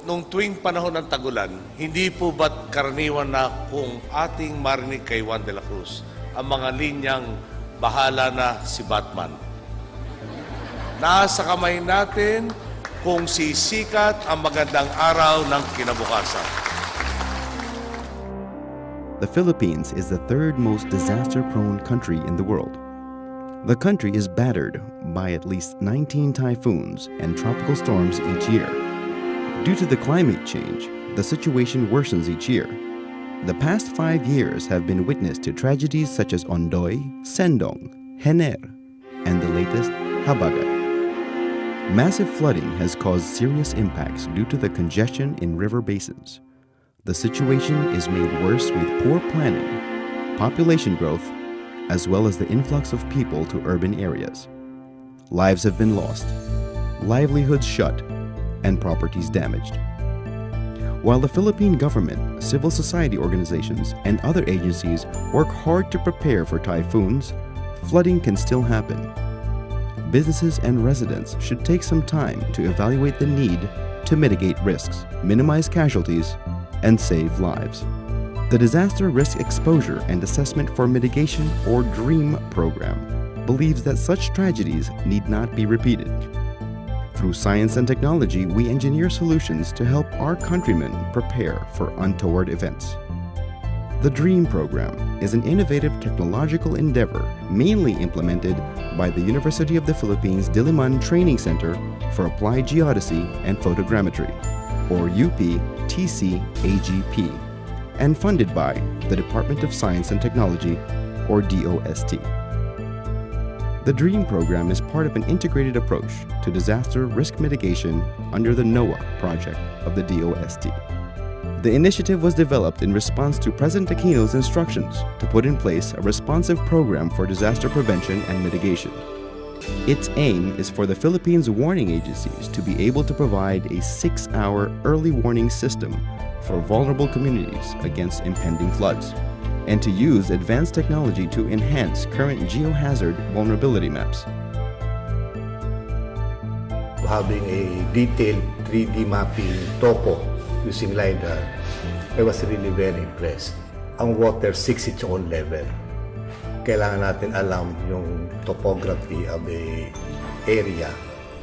Nung tuwing panahon ng tagulan, hindi po ba't karaniwan na kung ating marinig kay Juan de la Cruz ang mga linyang bahala na si Batman? Nasa kamay natin kung sisikat ang magandang araw ng kinabukasan. The Philippines is the third most disaster-prone country in the world. The country is battered by at least 19 typhoons and tropical storms each year. Due to the climate change, the situation worsens each year. The past 5 years have been witness to tragedies such as Ondoy, Sendong, Hener, and the latest, Habagat. Massive flooding has caused serious impacts due to the congestion in river basins. The situation is made worse with poor planning, population growth, as well as the influx of people to urban areas. Lives have been lost, livelihoods shut, and properties damaged. While the Philippine government, civil society organizations, and other agencies work hard to prepare for typhoons, flooding can still happen. Businesses and residents should take some time to evaluate the need to mitigate risks, minimize casualties, and save lives. The Disaster Risk Exposure and Assessment for Mitigation, or DREAM program, believes that such tragedies need not be repeated. Through science and technology, we engineer solutions to help our countrymen prepare for untoward events. The DREAM program is an innovative technological endeavor mainly implemented by the University of the Philippines Diliman Training Center for Applied Geodesy and Photogrammetry, or UP-TC-AGP, and funded by the Department of Science and Technology, or DOST. The DREAM program is part of an integrated approach to disaster risk mitigation under the NOAA project of the DOST. The initiative was developed in response to President Aquino's instructions to put in place a responsive program for disaster prevention and mitigation. Its aim is for the Philippines warning agencies to be able to provide a 6-hour early warning system for vulnerable communities against impending floods, and to use advanced technology to enhance current geohazard vulnerability maps. Having a detailed 3D mapping topo using LiDAR, I was really very impressed. Ang water seeks its own level. Kailangan natin alam yung topography of the area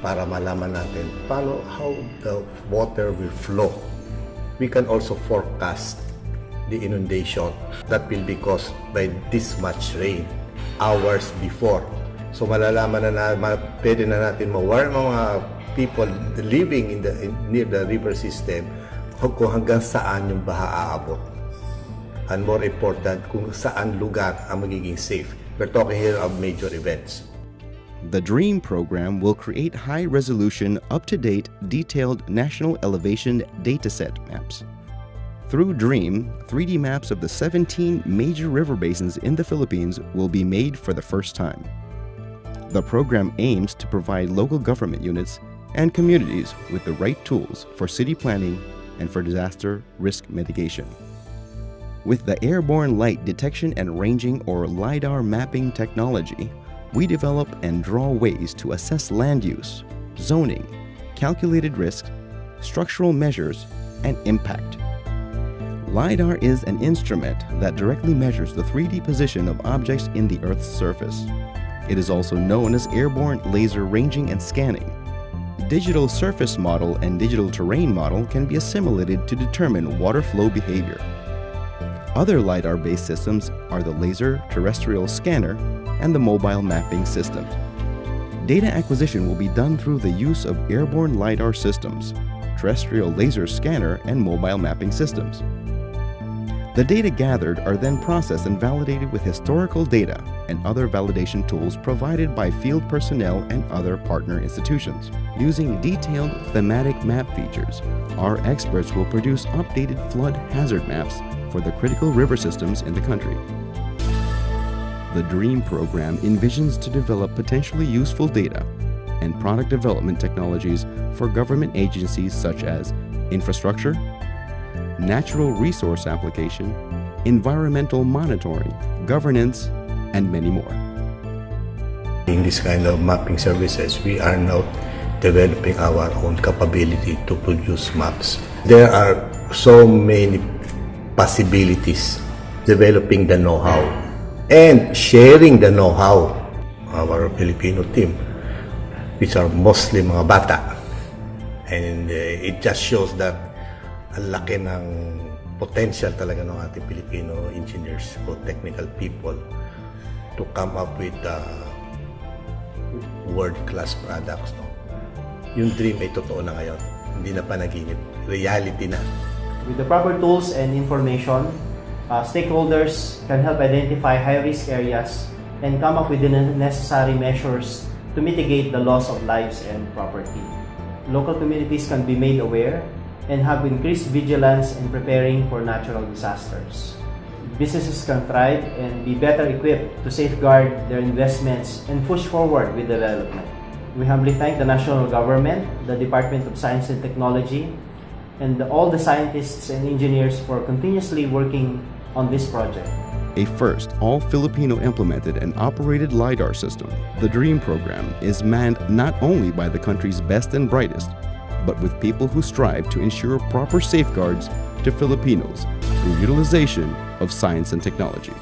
para malaman natin how the water will flow. We can also forecast the inundation that will be caused by this much rain hours before. So malalaman pwede na natin ma-warn mga people living near the river system kung hanggang saan yung baha aabot. And more important, kung saan lugar ang magiging safe. We're talking here of major events. The DREAM program will create high-resolution, up-to-date, detailed national elevation dataset maps. Through DREAM, 3D maps of the 17 major river basins in the Philippines will be made for the first time. The program aims to provide local government units and communities with the right tools for city planning and for disaster risk mitigation. With the Airborne Light Detection and Ranging, or LiDAR mapping technology, we develop and draw ways to assess land use, zoning, calculated risks, structural measures, and impact. LiDAR is an instrument that directly measures the 3D position of objects in the Earth's surface. It is also known as airborne laser ranging and scanning. Digital surface model and digital terrain model can be assimilated to determine water flow behavior. Other LiDAR-based systems are the laser terrestrial scanner and the mobile mapping system. Data acquisition will be done through the use of airborne LiDAR systems, terrestrial laser scanner, and mobile mapping systems. The data gathered are then processed and validated with historical data and other validation tools provided by field personnel and other partner institutions. Using detailed thematic map features, our experts will produce updated flood hazard maps for the critical river systems in the country. The DREAM program envisions to develop potentially useful data and product development technologies for government agencies such as infrastructure, natural resource application, environmental monitoring, governance, and many more. In this kind of mapping services, we are now developing our own capability to produce maps There are so many possibilities developing the know-how and sharing the know-how. Our Filipino team, which are mostly mga bata, and it just shows that ang laki ng potential talaga ng ating Filipino engineers o technical people to come up with world-class products. No? Yung dream ay totoo na ngayon. Hindi na panaginip. Reality na. With the proper tools and information, stakeholders can help identify high-risk areas and come up with the necessary measures to mitigate the loss of lives and property. Local communities can be made aware and have increased vigilance in preparing for natural disasters. Businesses can thrive and be better equipped to safeguard their investments and push forward with development. We humbly thank the national government, the Department of Science and Technology, and all the scientists and engineers for continuously working on this project. A first all-Filipino implemented and operated LiDAR system, the DREAM program is manned not only by the country's best and brightest, but with people who strive to ensure proper safeguards to Filipinos through utilization of science and technology.